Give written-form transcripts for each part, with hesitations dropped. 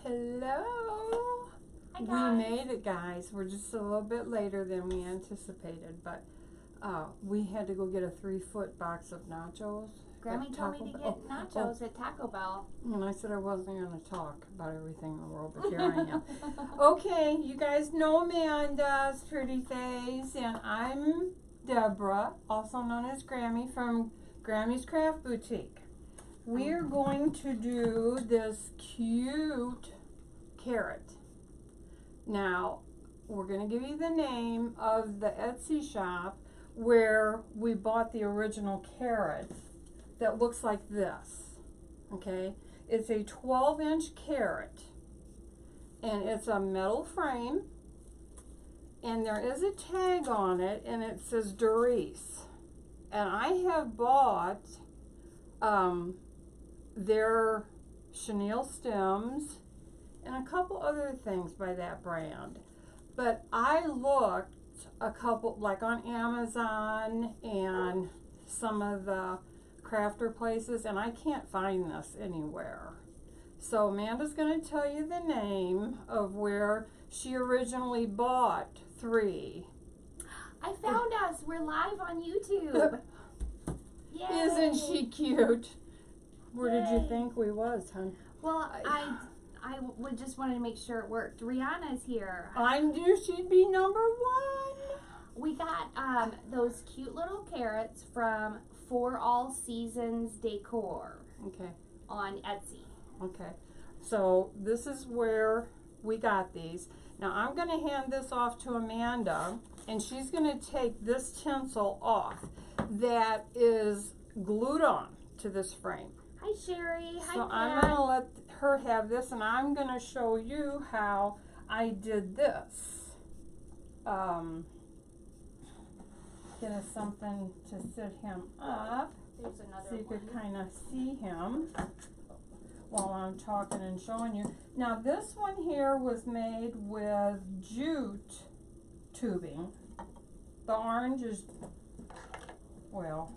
Hello. Hi, We guys. made it, guys. We're just a little bit later than we anticipated, but we had to go get a 3-foot box of nachos. Grammy at told me Taco to Bell. get nachos at Taco Bell. And I said I wasn't going to talk about everything in the world, but here I am. Okay, you guys know Amanda's Pretty Face, and I'm Deborah, also known as Grammy from Grammy's Craft Boutique. We're going to do this cute carrot. Now, we're going to give you the name of the Etsy shop where we bought the original carrot that looks like this. Okay, it's a 12-inch carrot, and it's a metal frame, and there is a tag on it, and it says wreath. And I have bought their chenille stems and a couple other things by that brand. But I looked a couple, like on Amazon and some of the crafter places, and I can't find this anywhere. So Amanda's going to tell you the name of where she originally bought 3. I found us. We're live on YouTube. Yay. Isn't she cute? Where did you Yay. think we was, hon? Well, I would just wanted to make sure it worked. Rihanna's here. I knew she'd be number 1. We got those cute little carrots from For All Seasons Decor Okay. on Etsy. Okay, so this is where we got these. Now I'm going to hand this off to Amanda, and she's going to take this tinsel off that is glued on to this frame. Hi, Sherry. Hi, So Pat. I'm going to let her have this, and I'm going to show you how I did this. Get us something to sit him up There's another so you one. could kind of see him while I'm talking and showing you. Now this one here was made with jute tubing. The orange is, well,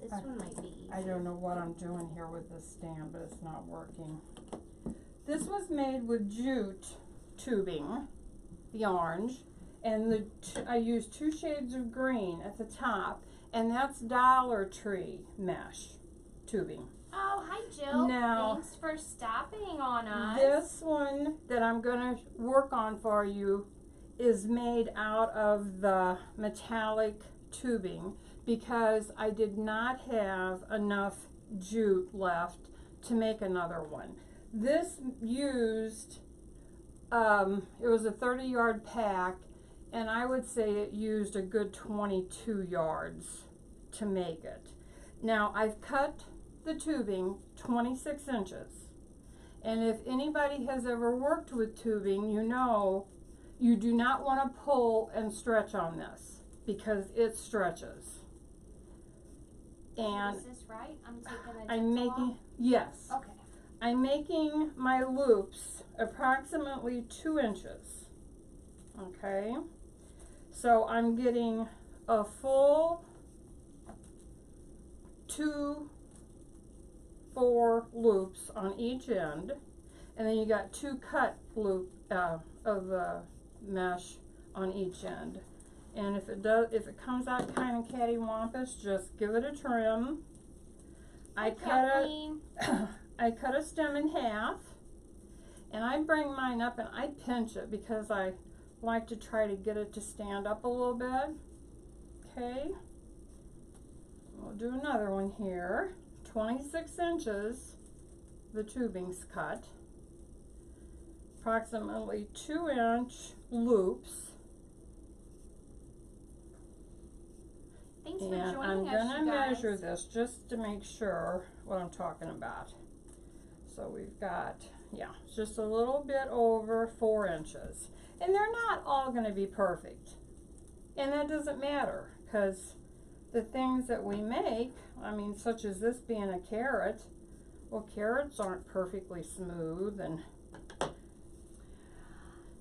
This one might be easy. I don't know what I'm doing here with this stand, but it's not working. This was made with jute tubing, the orange, and I used 2 shades of green at the top, and that's Dollar Tree mesh tubing. Oh, hi, Jill. Now, thanks for stopping on us. this one that I'm going to work on for you is made out of the metallic tubing because I did not have enough jute left to make another one. This used, it was a 30-yard pack, and I would say it used a good 22 yards to make it. Now, I've cut the tubing 26 inches. And if anybody has ever worked with tubing, you know you do not want to pull and stretch on this because it stretches. And is this right? I'm taking a I'm tinsel making, yes, off? Okay. I'm making my loops approximately 2 inches. Okay, so I'm getting a full 4 loops on each end, and then you got 2 cut loop of the mesh on each end. And if it comes out kind of cattywampus, just give it a trim. I cut a stem in half, and I bring mine up and I pinch it because I like to try to get it to stand up a little bit. Okay, we'll do another one here. 26 inches, the tubing's cut, approximately 2-inch loops. Thanks for And joining I'm us, gonna you guys. measure this just to make sure what I'm talking about. So we've got, yeah, just a little bit over 4 inches. And they're not all gonna be perfect. And that doesn't matter, because the things that we make, I mean, such as this being a carrot, well, carrots aren't perfectly smooth. And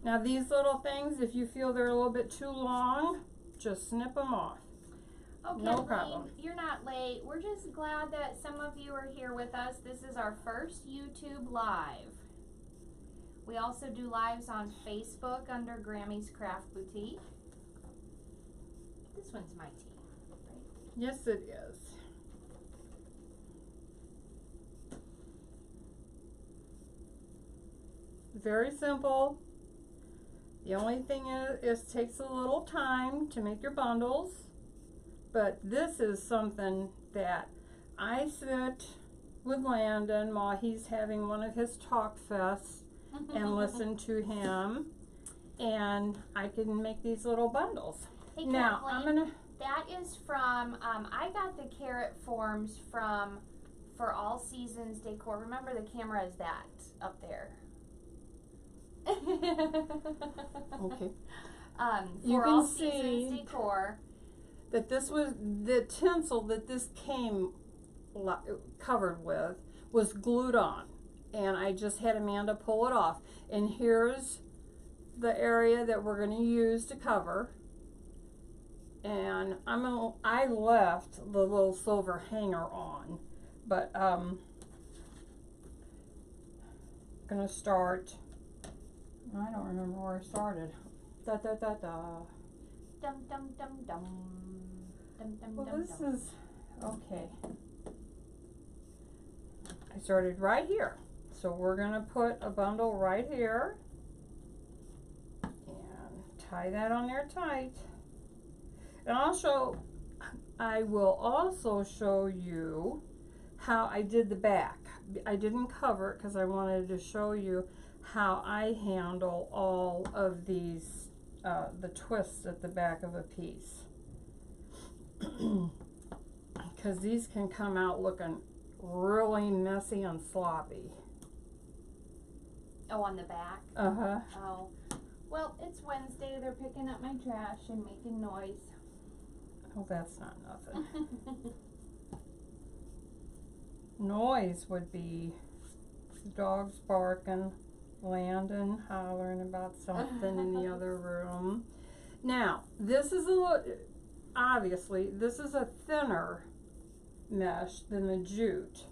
now these little things, if you feel they're a little bit too long, just snip them off. Okay, No Lane, problem. you're not late. We're just glad that some of you are here with us. This is our first YouTube live. We also do lives on Facebook under Grammy's Craft Boutique. This one's my tea, right? Yes, it is. Very simple. The only thing is takes a little time to make your bundles, but this is something that I sit with Landon while he's having one of his talk fests and listen to him, and I can make these little bundles. Hey, Now Kathleen, that is from, I got the carrot forms from For All Seasons Decor. Remember, the camera is that up there. Okay. You For can All see Seasons Decor. that this was the tinsel that this came covered with was glued on, and I just had Amanda pull it off. And here's the area that we're going to use to cover. And I left the little silver hanger on, but gonna start. I don't remember where I started. Da da da da. Dum dum dum dum. Dum dum Well, dum this dum. is okay. I started right here, so we're gonna put a bundle right here and tie that on there tight. And I will also show you how I did the back. I didn't cover it because I wanted to show you how I handle all of these, the twists at the back of a piece. Because these can come out looking really messy and sloppy. Oh, on the back? Uh-huh. Oh. Well, it's Wednesday. They're picking up my trash and making noise. Oh, that's not nothing. Noise would be dogs barking, Landon hollering about something in the other room. Now, this is obviously, this is a thinner mesh than the jute.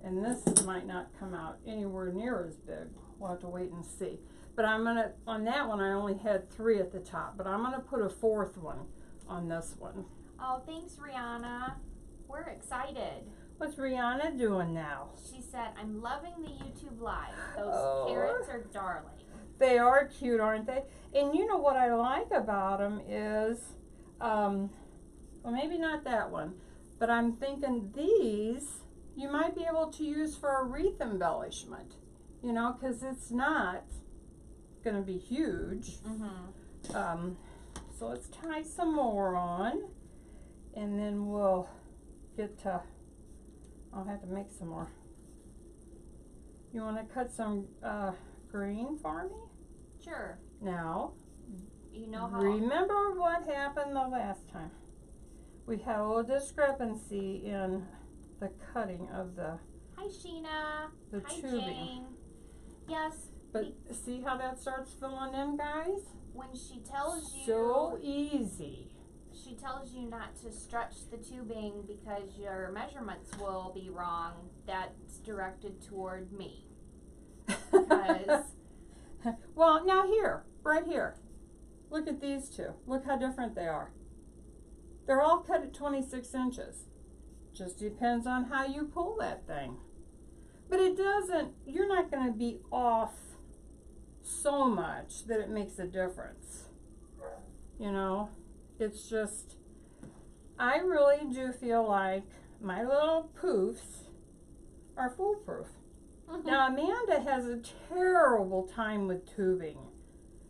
And this might not come out anywhere near as big. We'll have to wait and see. But on that one I only had 3 at the top, but I'm gonna put a 4th one on this one. Oh, thanks, Rihanna. We're excited. What's Rihanna doing now? She said, I'm loving the YouTube live. Those carrots are darling. They are cute, aren't they? And you know what I like about them is, well, maybe not that one, but I'm thinking these you might be able to use for a wreath embellishment, you know, because it's not going to be huge. Mm-hmm. So let's tie some more on, and then we'll get to, I'll have to make some more. You want to cut some green for me? Sure. Now, You know how... remember what happened the last time? We had a little discrepancy in the cutting of the Hi, Sheena. Hi, tubing. Jane. Yes. But see how that starts filling in, guys? When she tells you... So easy. She tells you not to stretch the tubing because your measurements will be wrong. That's directed toward me. Because... Well, now here, right here. Look at these two. Look how different they are. They're all cut at 26 inches. Just depends on how you pull that thing. But it doesn't, you're not going to be off so much that it makes a difference. You know, it's just, I really do feel like my little poofs are foolproof. Now, Amanda has a terrible time with tubing.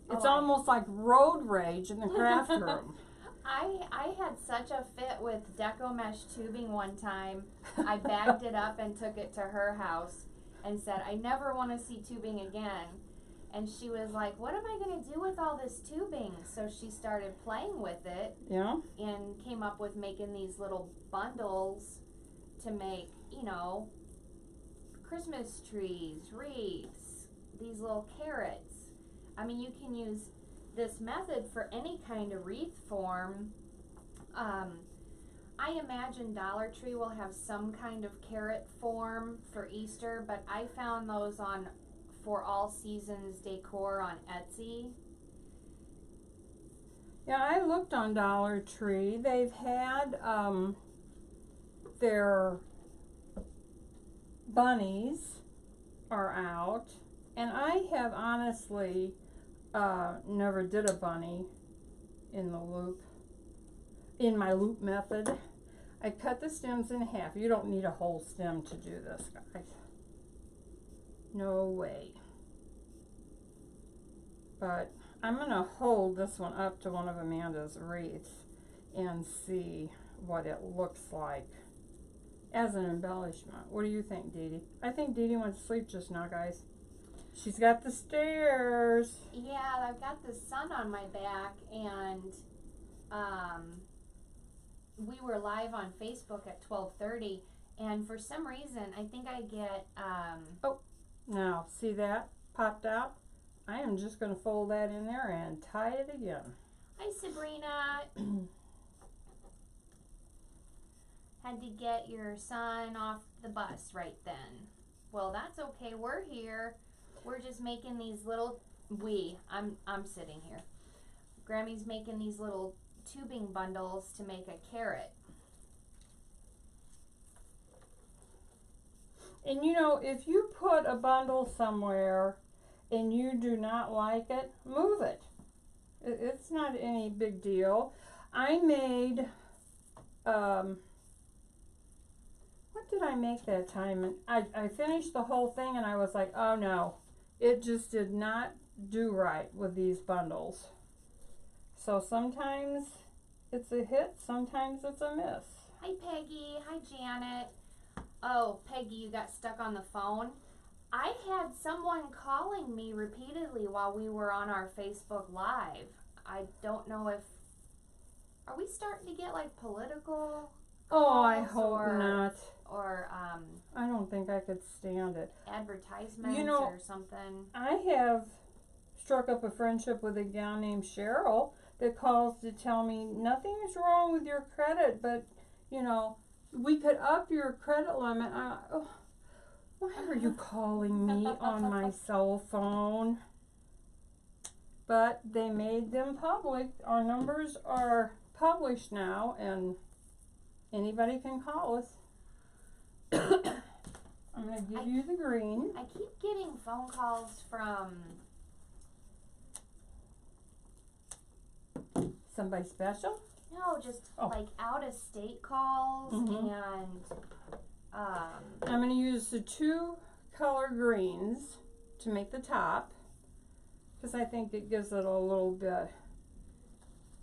It's almost like road rage in the craft room. I had such a fit with deco mesh tubing one time. I bagged it up and took it to her house and said, I never want to see tubing again. And she was like, what am I going to do with all this tubing? So she started playing with it. Yeah. And came up with making these little bundles to make, you know, Christmas trees, wreaths, these little carrots. I mean, you can use this method for any kind of wreath form. I imagine Dollar Tree will have some kind of carrot form for Easter, but I found those on for all seasons decor on Etsy. Yeah, I looked on Dollar Tree. They've had their bunnies are out, and I have honestly never did a bunny in the loop, in my loop method. I cut the stems in half. You don't need a whole stem to do this, guys. No way. But I'm going to hold this one up to one of Amanda's wreaths and see what it looks like as an embellishment. What do you think, Dee Dee? I think Dee Dee went to sleep just now, guys. She's got the stairs. Yeah, I've got the sun on my back, and we were live on Facebook at 12:30, and for some reason, I think I get Oh, now, see that popped out? I am just going to fold that in there and tie it again. Hi, Sabrina. Had to get your son off the bus right then. Well, that's okay. We're here. We're just making these little, I'm sitting here. Grammy's making these little tubing bundles to make a carrot. And you know, if you put a bundle somewhere and you do not like it, move it. It's not any big deal. I made, what did I make that time? And I finished the whole thing and I was like, oh no, it just did not do right with these bundles. So sometimes it's a hit, sometimes it's a miss. Hi, Peggy. Hi, Janet. Oh, Peggy, you got stuck on the phone. I had someone calling me repeatedly while we were on our Facebook Live. I don't know if, are we starting to get like political Oh, I calls hope not. Or I don't think I could stand it. advertisements You know, or something? I have struck up a friendship with a gal named Cheryl that calls to tell me nothing is wrong with your credit, but you know, we could up your credit limit. Why are you calling me on my cell phone? But they made them public. Our numbers are published now, and anybody can call us. I'm going to give you the green. I keep getting phone calls from Somebody special? no, just Oh. like out of state calls and I'm going to use the two color greens to make the top, because I think it gives it a little bit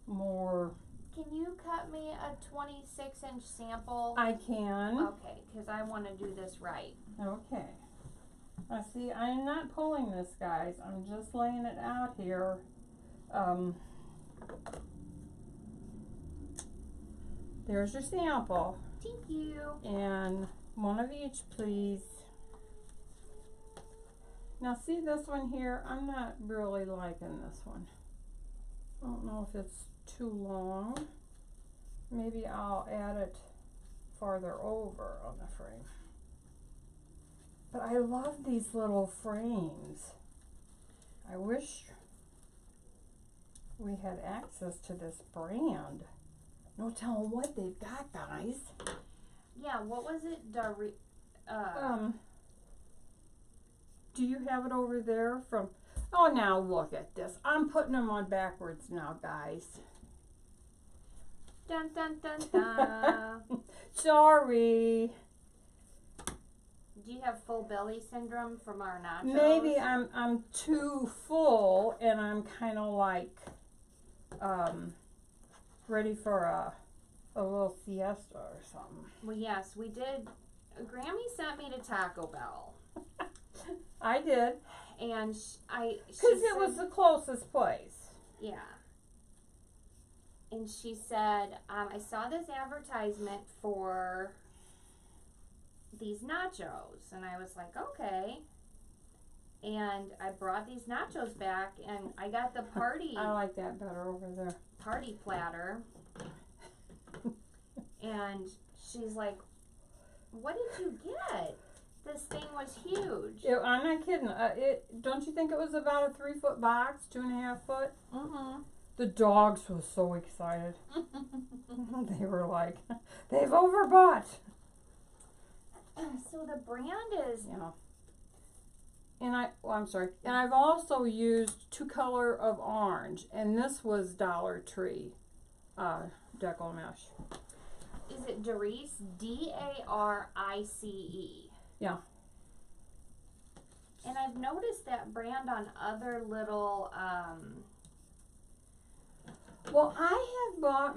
more. can you cut me a 26-inch sample? I can. Okay, because I want to do this right. Okay. Now see, I'm not pulling this, guys. I'm just laying it out here. There's your sample. Thank you. And one of each, please. Now see this one here? I'm not really liking this one. I don't know if it's too long. Maybe I'll add it farther over on the frame. But I love these little frames. I wish we had access to this brand. No telling what they've got, guys. Yeah, what was it? Do you have it over there from? Oh, now look at this. I'm putting them on backwards now, guys. Dun dun dun dun. Sorry. Do you have full belly syndrome from our nachos? Maybe I'm too full and I'm kind of like ready for a little siesta or something. Well, yes, we did. Grammy sent me to Taco Bell. I did. And Because it was the closest place. Yeah. And she said, I saw this advertisement for these nachos. And I was like, okay. And I brought these nachos back, and I got the party. I like that better over there. Party platter. And she's like, what did you get? This thing was huge. I'm not kidding. Don't you think it was about a 3-foot box, 2.5 foot? Mm-hmm. The dogs were so excited. They were like, they've overbought. So the brand is... Yeah. And I'm sorry. And I've also used 2 color of orange. And this was Dollar Tree deco mesh. Is it Darice? D-A-R-I-C-E. Yeah. And I've noticed that brand on other little... Well, I have bought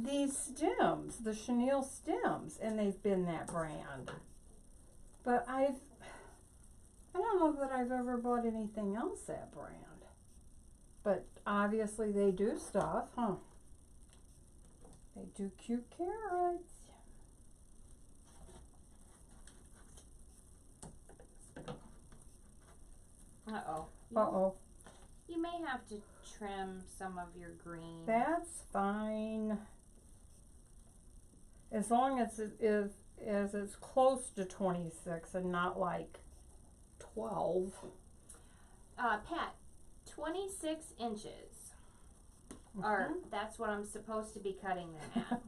these stems, the chenille stems, and they've been that brand. But I don't know that I've ever bought anything else that brand. But obviously they do stuff, huh? They do cute carrots. Uh-oh. Uh-oh. You may have to trim some of your green. That's fine. As long as it's close to 26 and not like 12. Pat, 26 inches. Or that's what I'm supposed to be cutting them at.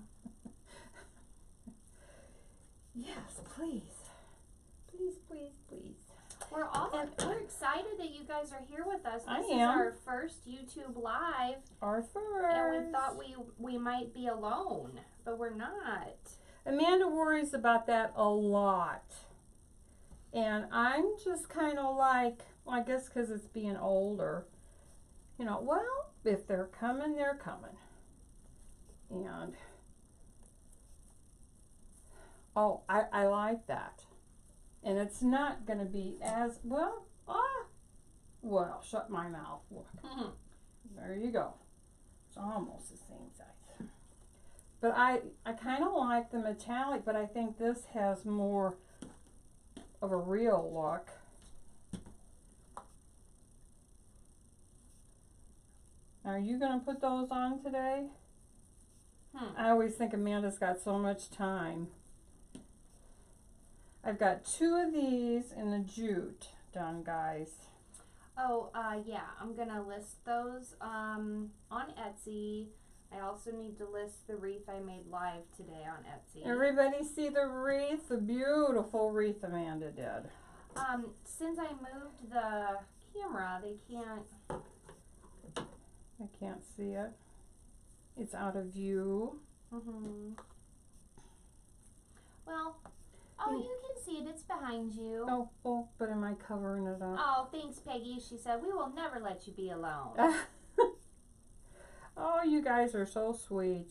Yes, please. Please, please, please. We're excited that you guys are here with us. This is am. our first YouTube live. Our first. And we thought we might be alone, but we're not. Amanda worries about that a lot. And I'm just kind of like, well, I guess because it's being older, you know, well, if they're coming, they're coming. And, oh, I like that. And it's not going to be as, well, shut my mouth. Look. There you go. It's almost the same size. But I kind of like the metallic, but I think this has more of a real look. Are you going to put those on today? I always think Amanda's got so much time. I've got 2 of these in the jute done, guys. Oh, yeah, I'm gonna list those on Etsy. I also need to list the wreath I made live today on Etsy. Everybody see the wreath? The beautiful wreath Amanda did. Since I moved the camera, they can't see it. It's out of view. Well, you can see it. It's behind you. Oh, but am I covering it up? Oh, thanks, Peggy. She said, we will never let you be alone. Oh, you guys are so sweet.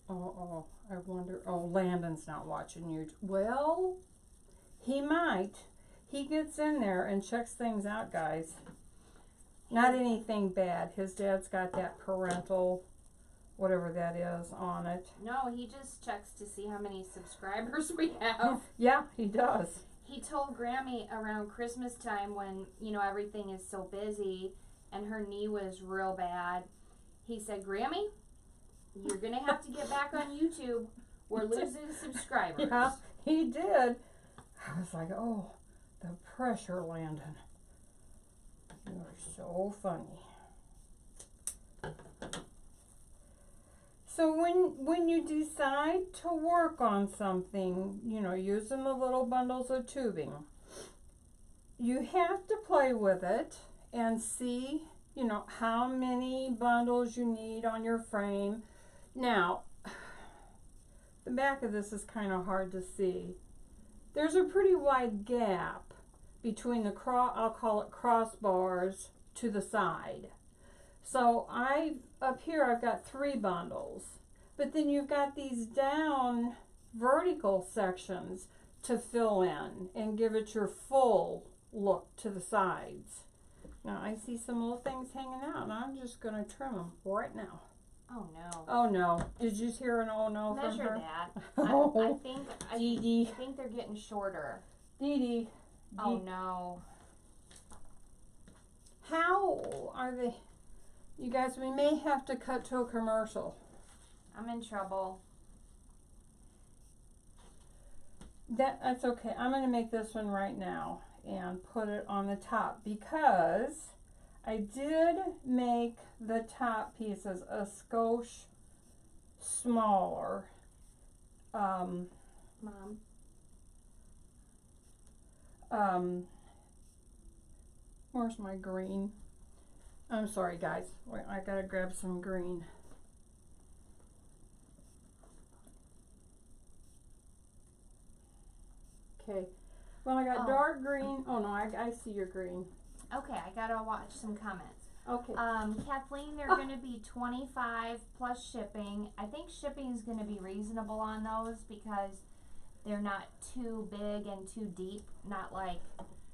Oh, I wonder. Oh, Landon's not watching you. Well, he might. He gets in there and checks things out, guys. Not anything bad. His dad's got that parental, whatever that is, on it. No, he just checks to see how many subscribers we have. Yeah, he does. He told Grammy around Christmas time when, you know, everything is so busy and her knee was real bad. He said, Grammy, you're going to have to get back on YouTube. We're losing subscribers. Yeah, he did. I was like, oh, the pressure, Landon. You're so funny. So when you decide to work on something, you know, using the little bundles of tubing, you have to play with it and see, you know, how many bundles you need on your frame. Now, the back of this is kind of hard to see. There's a pretty wide gap between the I'll call it crossbars to the side. So up here I've got 3 bundles, but then you've got these down vertical sections to fill in and give it your full look to the sides. Now I see some little things hanging out and I'm just going to trim them right now. Oh no. Oh no. Did you hear an oh no from her? Measure that. Oh, I think they're getting shorter. Dee Dee. Oh no. How are they? You guys, we may have to cut to a commercial. I'm in trouble. That's okay. I'm going to make this one right now and put it on the top because I did make the top pieces a skosh smaller. Mom. Where's my green? I'm sorry, guys. Wait, I gotta grab some green. Okay. Well, I got dark green. Oh no, I see your green. Okay, I gotta watch some comments. Okay. Kathleen, they're gonna be $25 plus shipping. I think shipping is gonna be reasonable on those because they're not too big and too deep. Not like.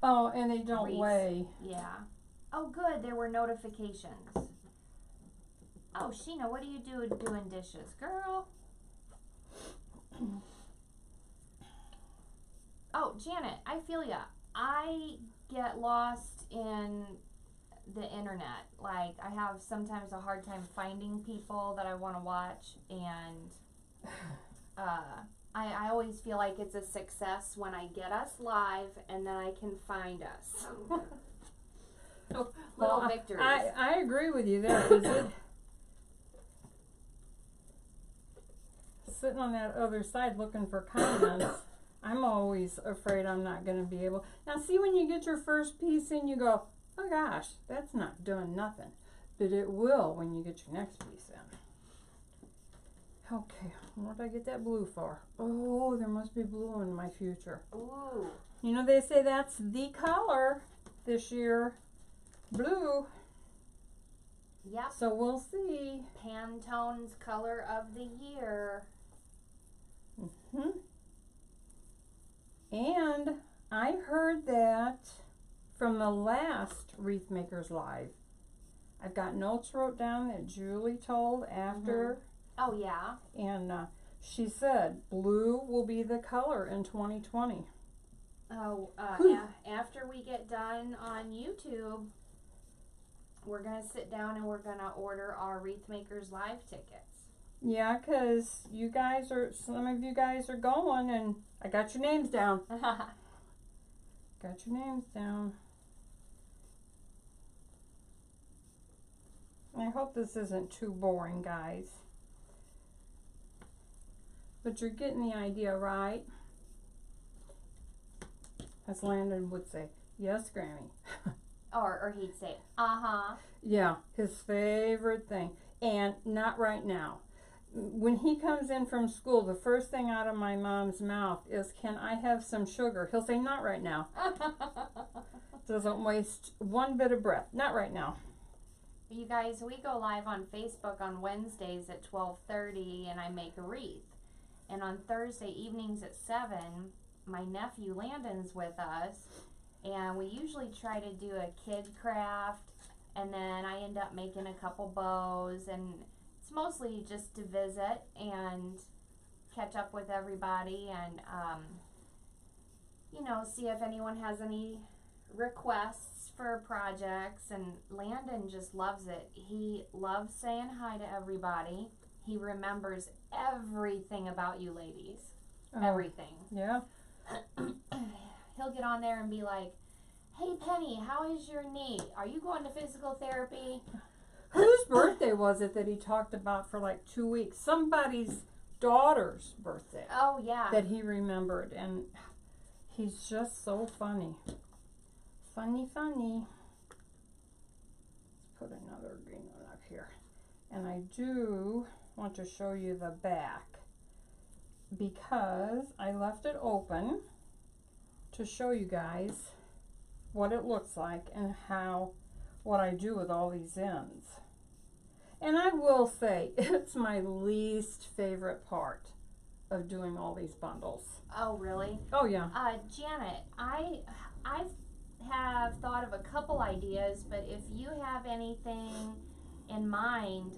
Oh, and they don't wreaths. weigh. Yeah. Oh, good. There were notifications. Oh, Sheena, what do you do doing dishes, girl? Oh, Janet, I feel ya. I get lost in the internet. Like, I have sometimes a hard time finding people that I want to watch, and I always feel like it's a success when I get us live and then I can find us. Little victories. I agree with you there. 'Cause sitting on that other side looking for comments, I'm always afraid I'm not going to be able. Now, see, when you get your first piece in, you go, oh gosh, that's not doing nothing. But it will when you get your next piece in. Okay, what did I get that blue for? Oh, there must be blue in my future. Ooh. You know, they say that's the color this year. Blue. Yep. So we'll see. Pantone's color of the year. And I heard that from the last Wreath Makers Live. I've got notes wrote down that Julie told after. Oh, yeah. And she said blue will be the color in 2020. Oh, after we get done on YouTube, we're going to sit down and we're going to order our Wreath Makers Live tickets. Yeah, because some of you guys are going, and I got your names down. Got your names down. I hope this isn't too boring, guys. But you're getting the idea, right? As Landon would say, yes, Grammy. Or he'd say, uh-huh. Yeah, his favorite thing. And not right now. When he comes in from school, the first thing out of my mom's mouth is, can I have some sugar? He'll say, not right now. Doesn't waste one bit of breath. Not right now. You guys, we go live on Facebook on Wednesdays at 12:30 and I make a wreath. And on Thursday evenings at 7, my nephew Landon's with us. And we usually try to do a kid craft. And then I end up making a couple bows. And it's mostly just to visit and catch up with everybody. And, see if anyone has any requests for projects. And Landon just loves it. He loves saying hi to everybody. He remembers everything about you ladies. Oh, everything. Yeah. He'll get on there and be like, hey Penny, how is your knee? Are you going to physical therapy? Whose birthday was it that he talked about for like 2 weeks? Somebody's daughter's birthday. Oh, yeah. That he remembered. And he's just so funny. Funny. Let's put another green one up here. And I do want to show you the back because I left it open to show you guys what it looks like and what I do with all these ends. And I will say it's my least favorite part of doing all these bundles. Oh, really? Oh, yeah. Janet, I have thought of a couple ideas, but if you have anything in mind,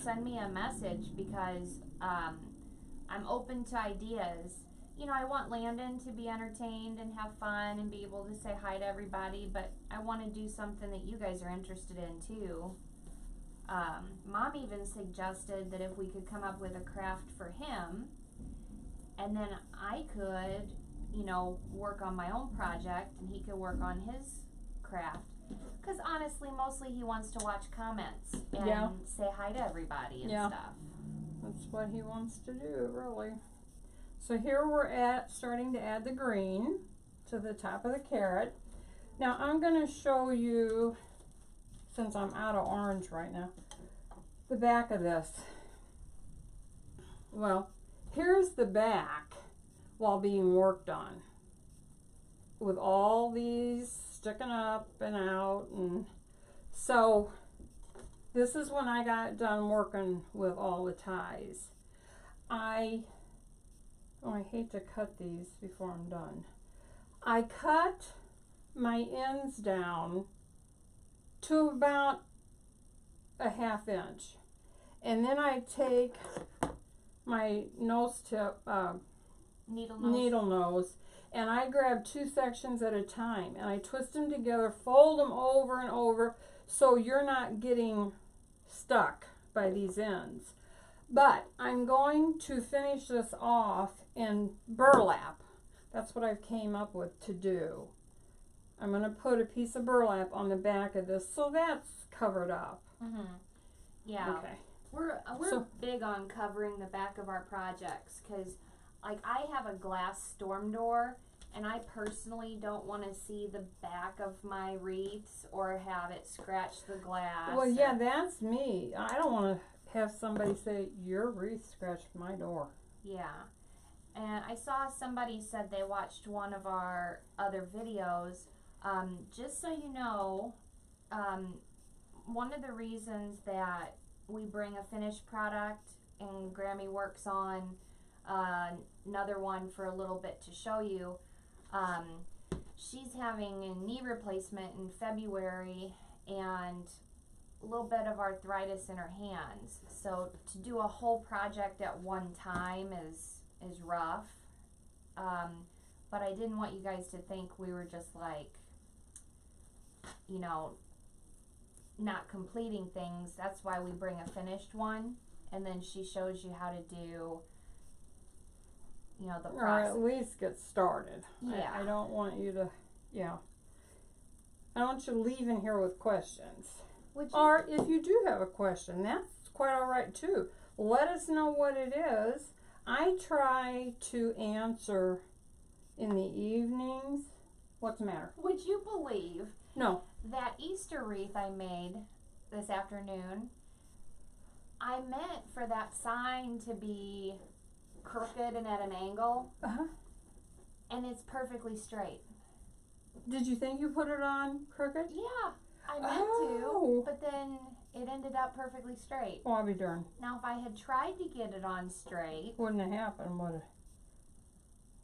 send me a message because I'm open to ideas. I want Landon to be entertained and have fun and be able to say hi to everybody, but I want to do something that you guys are interested in too. Mom even suggested that if we could come up with a craft for him, and then I could you know, work on my own project and he could work on his craft. Because honestly, mostly he wants to watch comments and say hi to everybody and stuff. That's what he wants to do, really. So here we're at starting to add the green to the top of the carrot. Now I'm going to show you, since I'm out of orange right now, the back of this. Well, here's the back while being worked on, with all these sticking up and out. And so this is when I got done working with all the ties. I hate to cut these before I'm done. I cut my ends down to about a 1/2 inch. And then I take my nose tip, needle nose, and I grab 2 sections at a time, and I twist them together, fold them over and over, so you're not getting stuck by these ends. But I'm going to finish this off in burlap. That's what I've came up with to do. I'm going to put a piece of burlap on the back of this, so that's covered up. Yeah. Okay. We're big on covering the back of our projects because, like, I have a glass storm door, and I personally don't want to see the back of my wreaths or have it scratch the glass. Well, yeah, that's me. I don't want to have somebody say, your wreath scratched my door. Yeah. And I saw somebody said they watched one of our other videos. Just so you know, one of the reasons that we bring a finished product and Grammy works on another one for a little bit to show you, she's having a knee replacement in February and a little bit of arthritis in her hands. So to do a whole project at one time is rough. But I didn't want you guys to think we were just like, you know, not completing things. That's why we bring a finished one, and then she shows you how to do, you know, the process. Or at least get started. Yeah. I don't want you to, I don't want you leaving here with questions. Or if you do have a question, that's quite all right too. Let us know what it is. I try to answer in the evenings. What's the matter? Would you believe No. that Easter wreath I made this afternoon, I meant for that sign to be crooked and at an angle, and it's perfectly straight. Did you think you put it on crooked? Yeah, I meant to, but then it ended up perfectly straight. Oh, I'll be darned. Now, if I had tried to get it on straight, Wouldn't have happened, would it?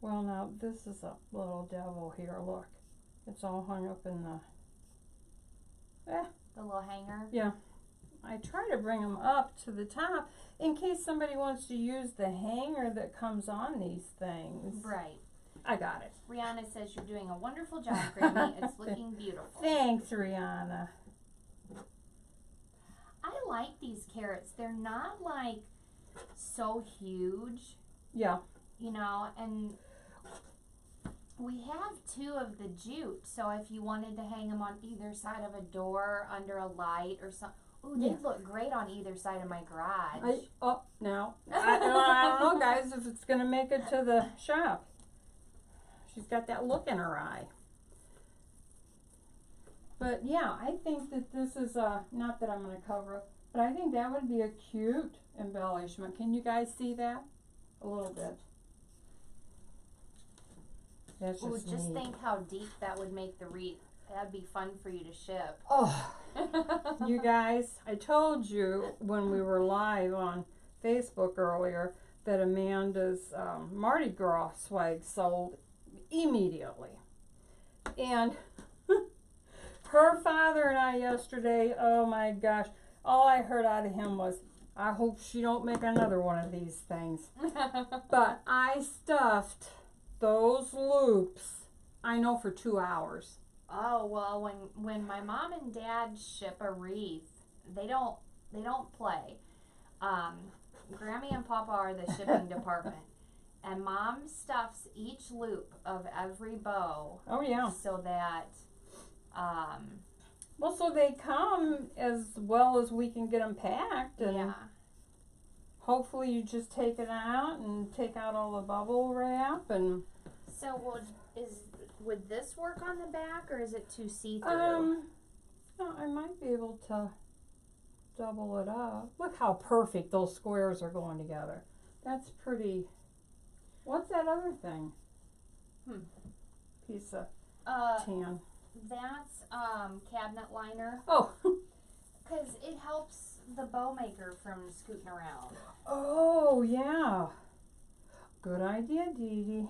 Well, now, this is a little devil here, look. It's all hung up in the... the little hanger. Yeah. I try to bring them up to the top in case somebody wants to use the hanger that comes on these things. Right. I got it. Rihanna says you're doing a wonderful job, Grammy. It's looking beautiful. Thanks, Rihanna. I like these carrots. They're not like so huge. Yeah. You know, and we have 2 of the jute, so if you wanted to hang them on either side of a door, under a light or something. Ooh, they'd look great on either side of my garage. Now, I don't know, guys, if it's going to make it to the shop. She's got that look in her eye. But yeah, I think that this is, not that I'm going to cover it, but I think that would be a cute embellishment. Can you guys see that? A little bit. That's just just neat. think how deep that would make the wreath. That'd be fun for you to ship. Oh, you guys, I told you when we were live on Facebook earlier that Amanda's Mardi Gras swag sold immediately. And her father and I yesterday, oh my gosh, all I heard out of him was, I hope she don't make another one of these things. But I stuffed those loops, I know, for 2 hours. Oh, well, when my mom and dad ship a wreath, they don't play. Grammy and Papa are the shipping department. And Mom stuffs each loop of every bow. Oh, yeah. So that, well, so they come as well as we can get them packed. And yeah. hopefully you just take it out and take out all the bubble wrap. And So would this work on the back, or is it too see-through? no, I might be able to double it up. Look how perfect those squares are going together. That's pretty. What's that other thing? Piece of tan. That's cabinet liner, Oh. because it helps the bow maker from scooting around. Oh, yeah. Good idea, Dee Dee.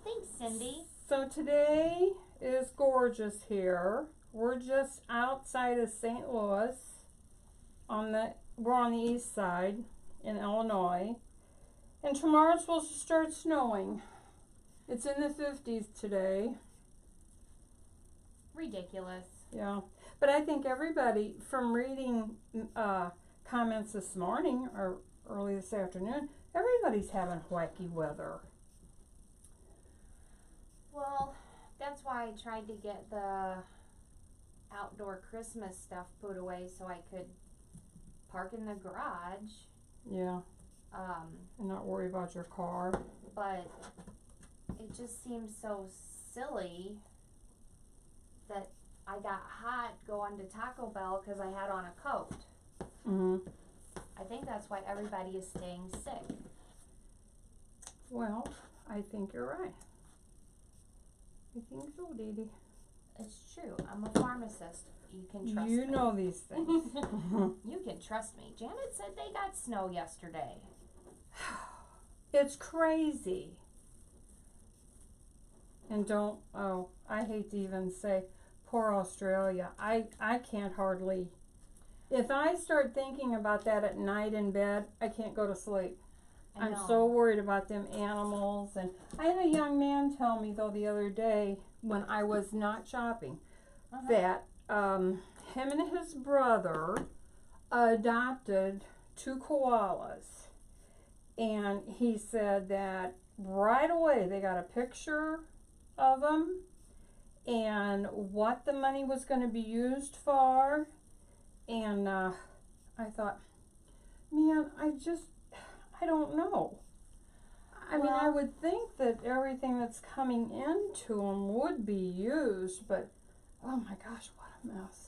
Thanks, Cindy. So today is gorgeous here. We're just outside of St. Louis. We're on the east side in Illinois. And tomorrow's supposed to start snowing. It's in the 50s today. Ridiculous. Yeah. But I think everybody, from reading comments this morning or early this afternoon, everybody's having wacky weather. Well, that's why I tried to get the outdoor Christmas stuff put away so I could park in the garage. Yeah. And not worry about your car. But it just seems so silly that I got hot going to Taco Bell because I had on a coat. Mm-hmm. I think that's why everybody is staying sick. Well, I think you're right. I think so, Dee Dee. It's true. I'm a pharmacist. You can trust me. You know these things. You can trust me. Janet said they got snow yesterday. It's crazy. And I hate to even say, poor Australia. I can't hardly, if I start thinking about that at night in bed, I can't go to sleep. I'm so worried about them animals. And I had a young man tell me, though, the other day when I was not shopping, that him and his brother adopted 2 koalas. And he said that right away they got a picture of them and what the money was going to be used for. And I thought, man, I don't know. I mean, I would think that everything that's coming into them would be used, but oh my gosh, what a mess.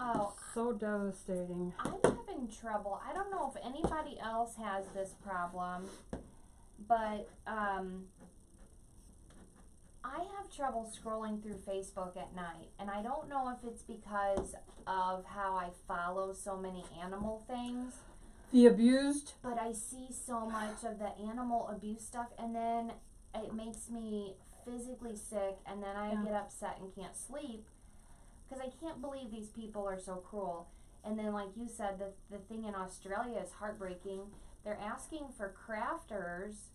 Oh, so devastating. I'm having trouble. I don't know if anybody else has this problem, but I have trouble scrolling through Facebook at night, and I don't know if it's because of how I follow so many animal things. The abused? But I see so much of the animal abuse stuff, and then it makes me physically sick, and then I get upset and can't sleep. Because I can't believe these people are so cruel. And then, like you said, the thing in Australia is heartbreaking. They're asking for crafters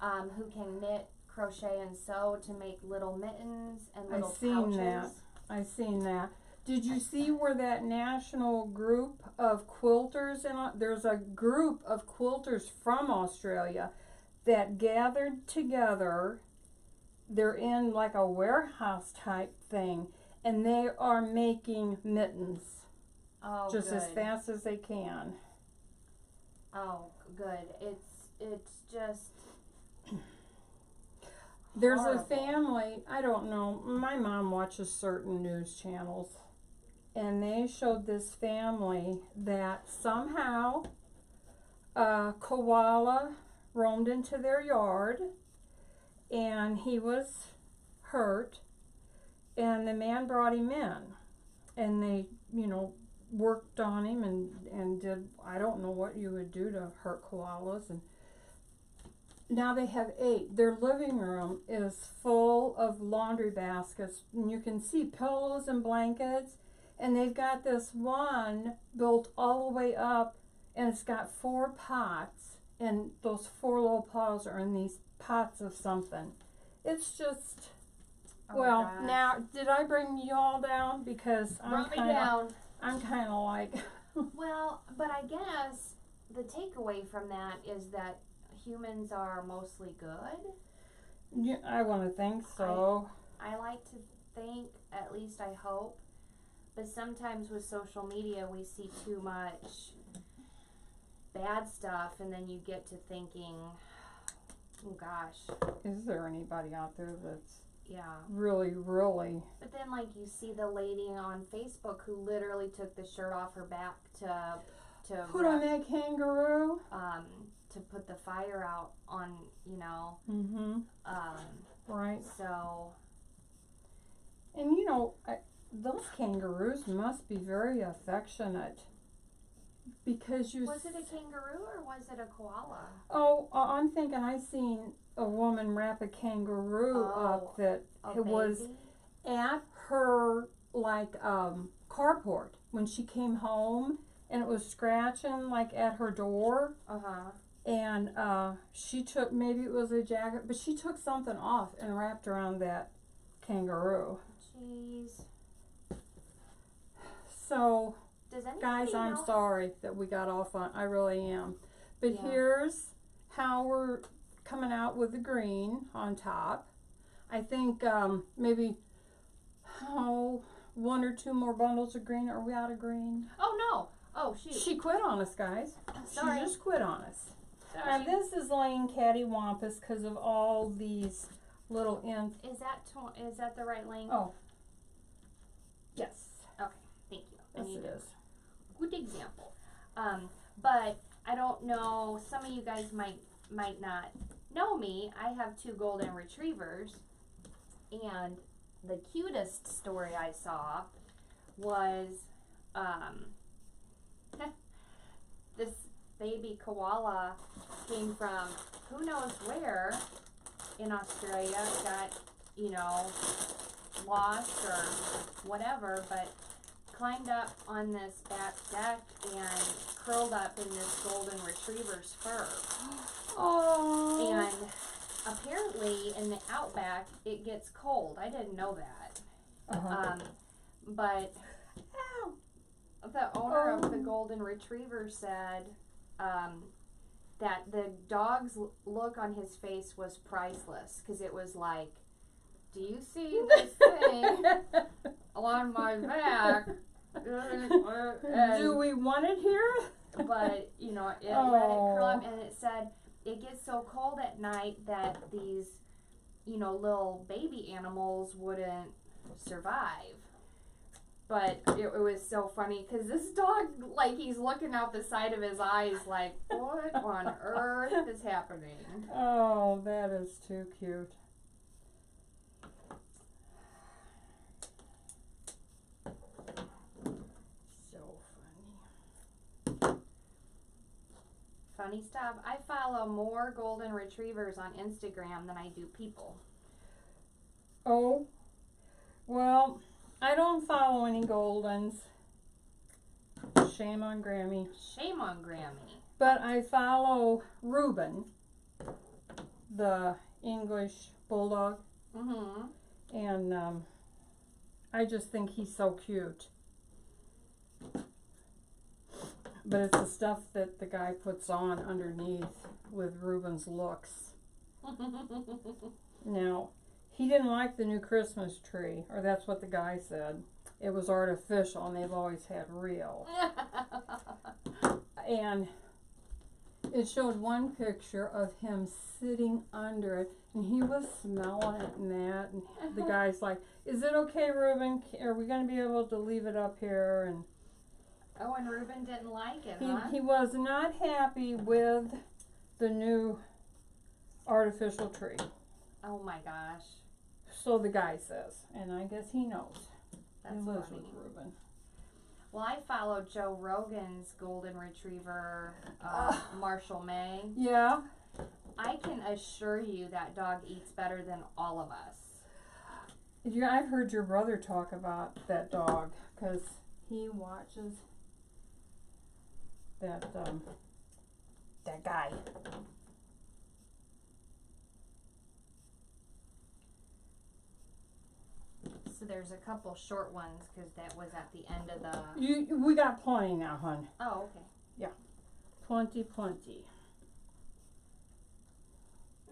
who can knit, crochet, and sew to make little mittens and little pouches. I've seen that. Did you see where that national group of quilters, there's a group of quilters from Australia that gathered together. They're in like a warehouse type thing. And they are making mittens just as fast as they can. Oh, good. It's just There's horrible. a family, I don't know, my mom watches certain news channels, and they showed this family that somehow a koala roamed into their yard, and he was hurt. And the man brought him in, and they, worked on him and did, I don't know what you would do to hurt koalas. And now they have 8. Their living room is full of laundry baskets, and you can see pillows and blankets. And they've got this one built all the way up, and it's got 4 pots, and those 4 little paws are in these pots of something. It's just... Oh, well, gosh. now, did I bring you all down? Because Brought me down. I'm kind of like, Well, but I guess the takeaway from that is that humans are mostly good. yeah, I want to think so. I like to think, at least I hope, but sometimes with social media we see too much bad stuff, and then you get to thinking, oh gosh, Is there anybody out there that's yeah. really, really? But then, like, you see the lady on Facebook who literally took the shirt off her back to Put on that kangaroo? to put the fire out on, you know. Mm-hmm. Right. So. And you know, those kangaroos must be very affectionate. Because you... Was it a kangaroo or was it a koala? Oh, I'm thinking I seen a woman wrap a kangaroo up that it was at her, like, carport when she came home, and it was scratching, like, at her door. Uh-huh. And she took, maybe it was a jacket, but she took something off and wrapped around that kangaroo. Jeez. So... Does anybody Guys, I'm know? sorry that we got off on. I really am. But Yeah. here's how we're coming out with the green on top. I think maybe one or two more bundles of green. Are we out of green? Oh no! Oh shoot! She quit on us, guys. Sorry. She just quit on us. Sorry. Now this is laying cattywampus because of all these little Is that the right length? Oh. Yes. Okay. Thank you. Yes, it is. Good example. But I don't know, some of you guys might not know me. I have 2 golden retrievers, and the cutest story I saw was this baby koala came from who knows where in Australia, got, you know, lost or whatever, but climbed up on this back deck and curled up in this golden retriever's fur. Oh. And apparently in the outback it gets cold. I didn't know that. But the owner of the golden retriever said that the dog's look on his face was priceless, because it was like, do you see this thing on my back? Do we want it here? But, you know, it let it curl up, and it said it gets so cold at night that these, you know, little baby animals wouldn't survive. But it was so funny, because this dog, like, he's looking out the side of his eyes like, what on earth is happening? Oh, that is too cute. Funny stuff. I follow more golden retrievers on Instagram than I do people. Oh, well, I don't follow any Goldens. Shame on Grammy. Shame on Grammy. But I follow Reuben, the English bulldog. Mm-hmm. And I just think he's so cute. But it's the stuff that the guy puts on underneath with Reuben's looks. Now, he didn't like the new Christmas tree, or that's what the guy said. It was artificial, and they've always had real. And it showed one picture of him sitting under it, and he was smelling it and that. And the guy's like, "Is it okay, Reuben? Are we going to be able to leave it up here?" And oh, and Reuben didn't like it, huh? he was not happy with the new artificial tree. Oh my gosh. So the guy says, and I guess he knows. That's he lives funny. with Reuben. Well, I follow Joe Rogan's golden retriever, Marshall May. Yeah. I can assure you that dog eats better than all of us. Yeah, I've heard your brother talk about that dog, because he watches that guy. So there's a couple short ones because that was at the end of the. We got plenty now, hon. Oh, okay. Plenty.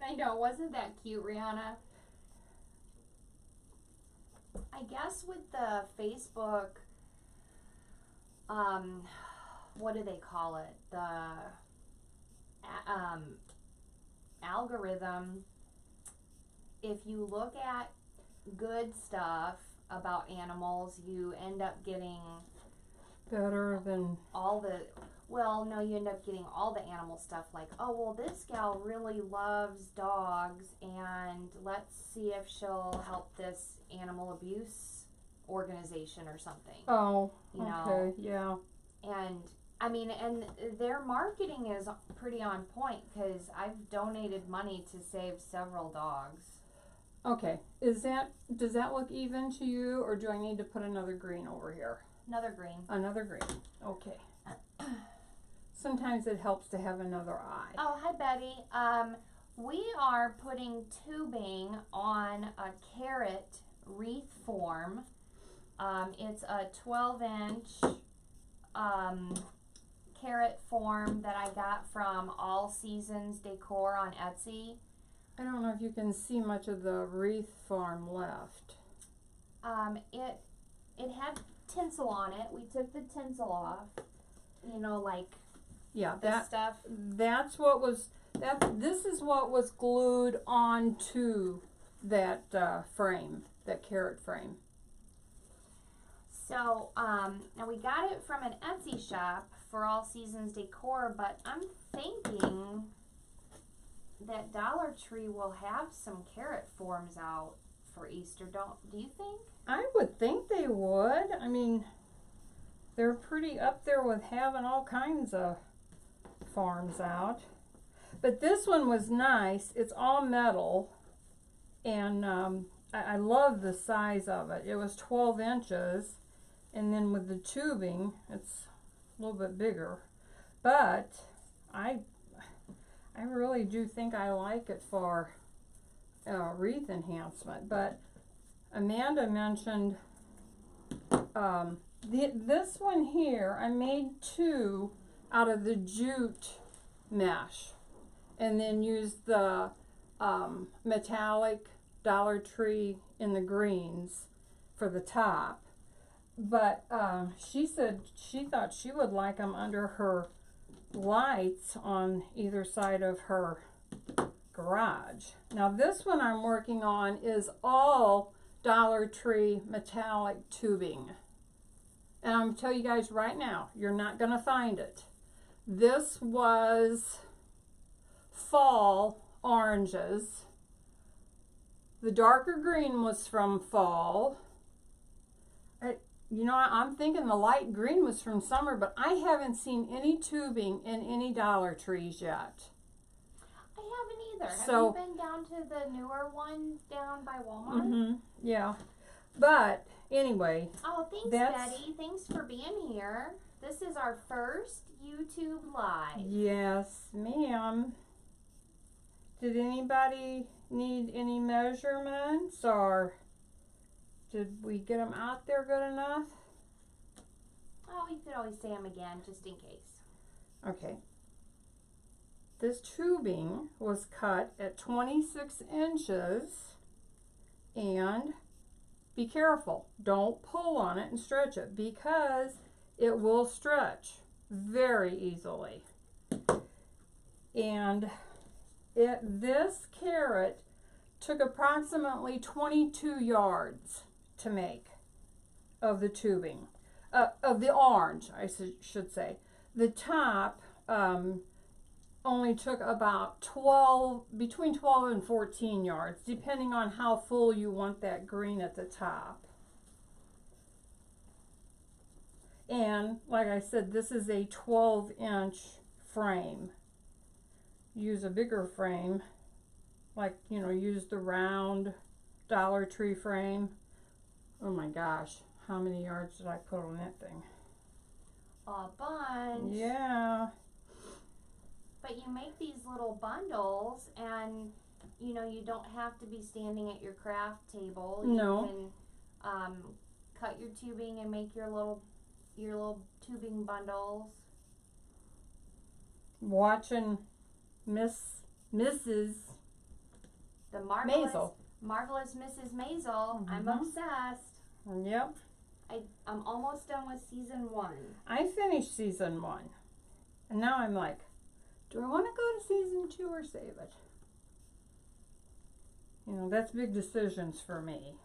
I know, wasn't that cute, Rihanna? I guess with the Facebook, what do they call it? The algorithm. If you look at good stuff about animals, you end up getting better than all the. Well, no, you end up getting all the animal stuff like, oh, well, this gal really loves dogs, and let's see if she'll help this animal abuse organization or something. Oh, you okay, know? yeah. And, I mean, and their marketing is pretty on point because I've donated money to save several dogs. Okay, does that look even to you, or do I need to put another green over here? Another green. Another green, okay. Sometimes it helps to have another eye. Oh, hi, Betty. We are putting tubing on a carrot wreath form. It's a 12-inch carrot form that I got from All Seasons Decor on Etsy. I don't know if you can see much of the wreath form left. It had tinsel on it. We took the tinsel off. You know, like this stuff. This is what was glued onto that frame, that carrot frame. So, now we got it from an Etsy shop for All Seasons Decor, but I'm thinking that Dollar Tree will have some carrot forms out for Easter. Do you think? I would think they would. I mean, they're pretty up there with having all kinds of forms out. But this one was nice. It's all metal, and I love the size of it. It was 12 inches, and then with the tubing, it's a little bit bigger. But I really do think I like it for wreath enhancement. But Amanda mentioned this one here. I made two out of the jute mesh, and then used the metallic Dollar Tree in the greens for the top. But she said she thought she would like them under her lights on either side of her garage. Now this one I'm working on is all Dollar Tree metallic tubing. And I'm going to tell you guys right now, you're not going to find it. This was fall oranges. The darker green was from fall. You know, I'm thinking the light green was from summer, but I haven't seen any tubing in any Dollar Trees yet. I haven't either. So, have you been down to the newer one down by Walmart? Mm-hmm, yeah. But anyway. Oh, thanks, Betty. Thanks for being here. This is our first YouTube Live. Yes, ma'am. Did anybody need any measurements, or did we get them out there good enough? Oh, you could always say them again, just in case. Okay. This tubing was cut at 26 inches, and be careful. Don't pull on it and stretch it, because it will stretch very easily. And this carrot took approximately 22 yards to make of the tubing, of the orange, I should say. The top only took about between 12 and 14 yards, depending on how full you want that green at the top. And like I said, this is a 12-inch frame. Use a bigger frame, like, you know, use the round Dollar Tree frame. Oh my gosh, how many yards did I put on that thing? A bunch. Yeah. But you make these little bundles, and you know, you don't have to be standing at your craft table. No. You cut your tubing and make your little tubing bundles. Watching Mrs. The marvelous Maisel. Marvelous Mrs. Maisel. I'm obsessed. Yep. I'm almost done with season 1. I finished season 1. And now I'm like, do I want to go to season 2 or save it? You know, that's big decisions for me.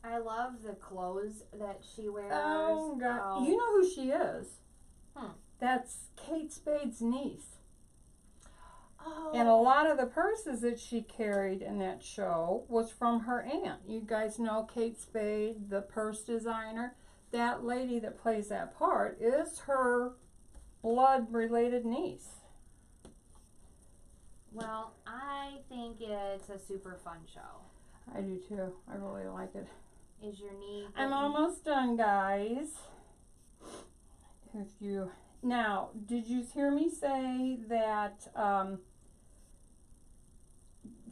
I love the clothes that she wears. Oh, God. You know who she is? That's Kate Spade's niece. Oh. And a lot of the purses that she carried in that show was from her aunt. You guys know Kate Spade, the purse designer. That lady that plays that part is her blood-related niece. Well, I think it's a super fun show. I do too. I really like it. Is your knee? I'm almost done, guys. Now, did you hear me say that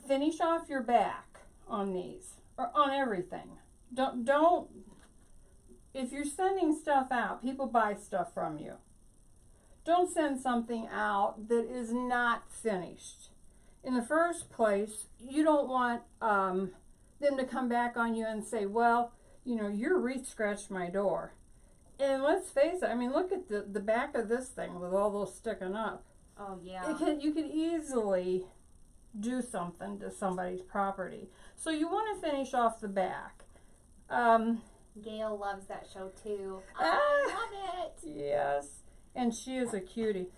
finish off your back on these or on everything? Don't. If you're sending stuff out, people buy stuff from you. Don't send something out that is not finished. In the first place, you don't want them to come back on you and say, well, you know, your wreath scratched my door. And let's face it, I mean, look at the back of this thing with all those sticking up. Oh, yeah. You could easily do something to somebody's property. So you want to finish off the back. Gail loves that show, too. I love it. Yes. And she is a cutie.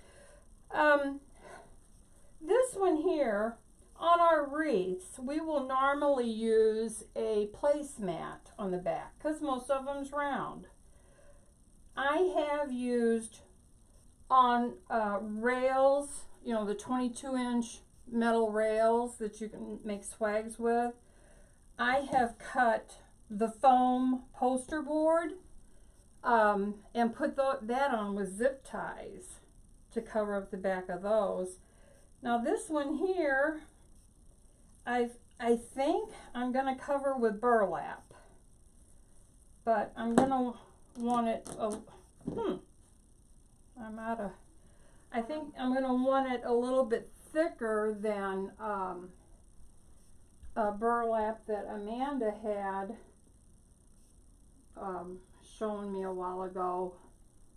This one here, on our wreaths, we will normally use a placemat on the back because most of them's round. I have used on rails, you know, the 22-inch metal rails that you can make swags with. I have cut the foam poster board and put that on with zip ties to cover up the back of those. Now this one here, I think I'm going to cover with burlap, but I'm going to want it, I think I'm going to want it a little bit thicker than burlap that Amanda had shown me a while ago.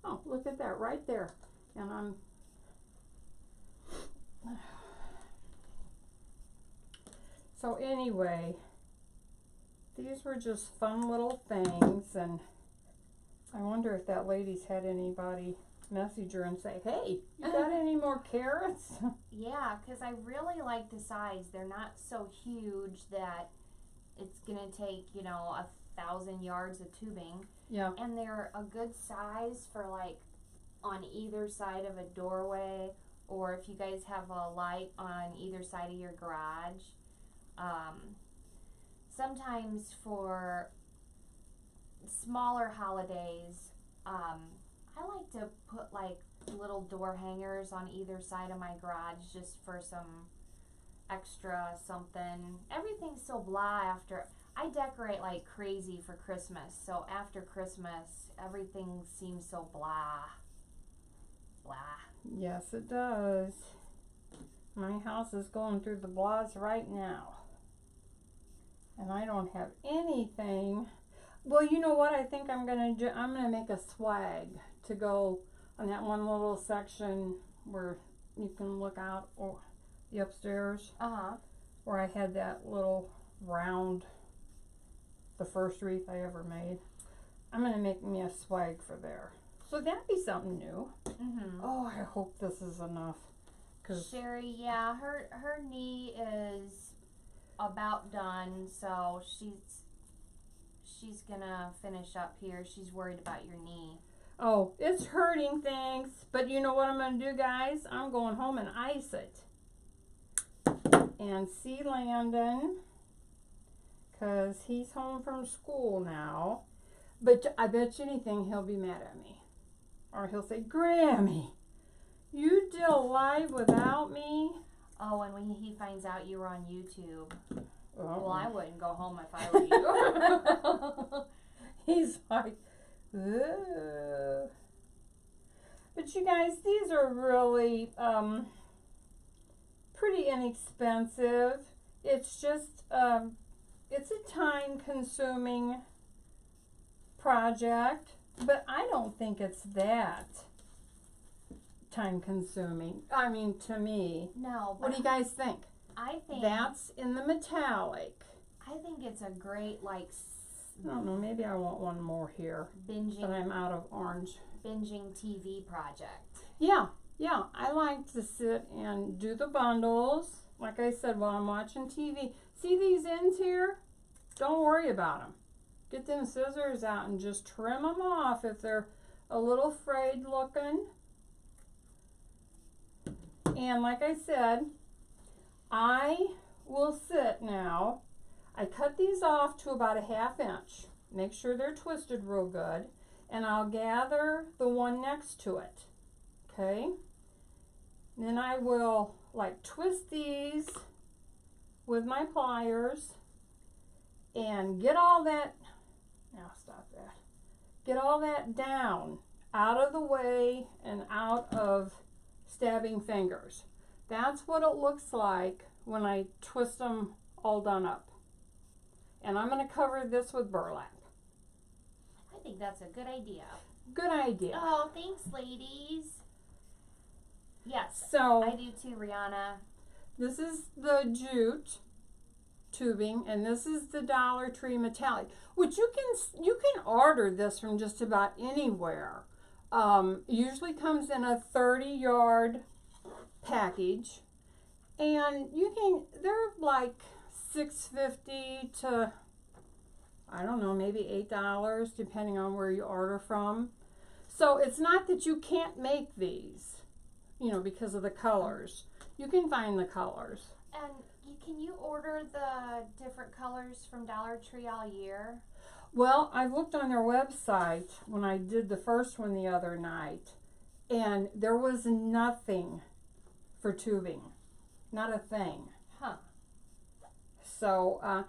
Oh, look at that right there. And so anyway, these were just fun little things, and I wonder if that lady's had anybody message her and say, hey, you got any more carrots? Yeah, because I really like the size. They're not so huge that it's going to take, 1,000 yards of tubing. Yeah. And they're a good size for, like, on either side of a doorway, or if you guys have a light on either side of your garage. Sometimes for smaller holidays, I like to put like little door hangers on either side of my garage just for some extra something. Everything's so blah after. I decorate like crazy for Christmas, so after Christmas, everything seems so blah. Blah. Yes, it does. My house is going through the blahs right now. And I don't have anything. Well, you know what I think I'm going to do? I'm going to make a swag to go on that one little section where you can look out or the upstairs. Where I had that little round, the first wreath I ever made. I'm going to make me a swag for there. So that'd be something new. Oh, I hope this is enough. Sherry, yeah, her knee is about done, so she's gonna finish up here. She's worried about your knee. Oh, it's hurting, thanks. But you know what I'm gonna do, guys? I'm going home and ice it. And see Landon, because he's home from school now. But I bet you anything he'll be mad at me. Or he'll say, Grammy, you did a live without me? Oh, and when he finds out you were on YouTube. Well, I wouldn't go home if I were you. He's like, ugh. But you guys, these are really pretty inexpensive. It's just, it's a time-consuming project, but I don't think it's that time-consuming. I mean, to me. No. What do you guys think? I think That's in the metallic. I think it's a great I don't know, maybe I want one more here, but binging I'm out of orange. TV project. Yeah, I like to sit and do the bundles, like I said, while I'm watching TV. See these ends here? Don't worry about them. Get them scissors out and just trim them off if they're a little frayed looking. And like I said, I will sit now. I cut these off to about a 1/2 inch. Make sure they're twisted real good. And I'll gather the one next to it. Okay? Then I will like twist these with my pliers and get all that, now stop that, get all that down out of the way and out of stabbing fingers. That's what it looks like when I twist them all done up. And I'm going to cover this with burlap. I think that's a good idea. Good idea. Oh, thanks, ladies. Yes, So I do too, Rihanna. this is the jute tubing, and this is the Dollar Tree metallic, which you can order this from just about anywhere. Usually comes in a 30-yard package, and they're like $6.50 to, I don't know, maybe $8, depending on where you order from. So it's not that you can't make these, because of the colors. You can find the colors. And can you order the different colors from Dollar Tree all year? Well, I looked on their website when I did the first one the other night, and there was nothing for tubing. Not a thing. Huh. So,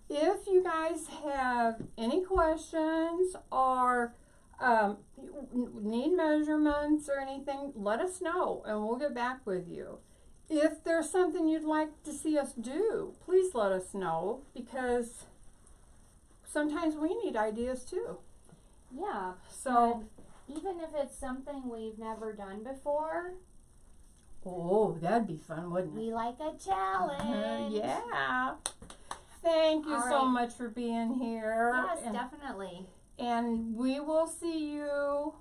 if you guys have any questions or need measurements or anything, let us know and we'll get back with you. If there's something you'd like to see us do, please let us know, because sometimes we need ideas too. Yeah. So, and even if it's something we've never done before, oh, that'd be fun, wouldn't it? we like a challenge. Yeah. Thank you All so right. much for being here. Yes, definitely. And we will see you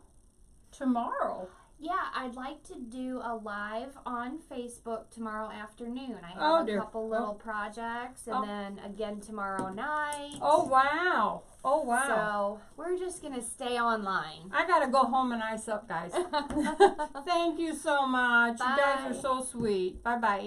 tomorrow. Yeah, I'd like to do a live on Facebook tomorrow afternoon. I Oh, have dear. a couple little projects, and then again tomorrow night. Oh, wow. Oh, wow. So we're just going to stay online. I got to go home and ice up, guys. Thank you so much. Bye. You guys are so sweet. Bye-bye.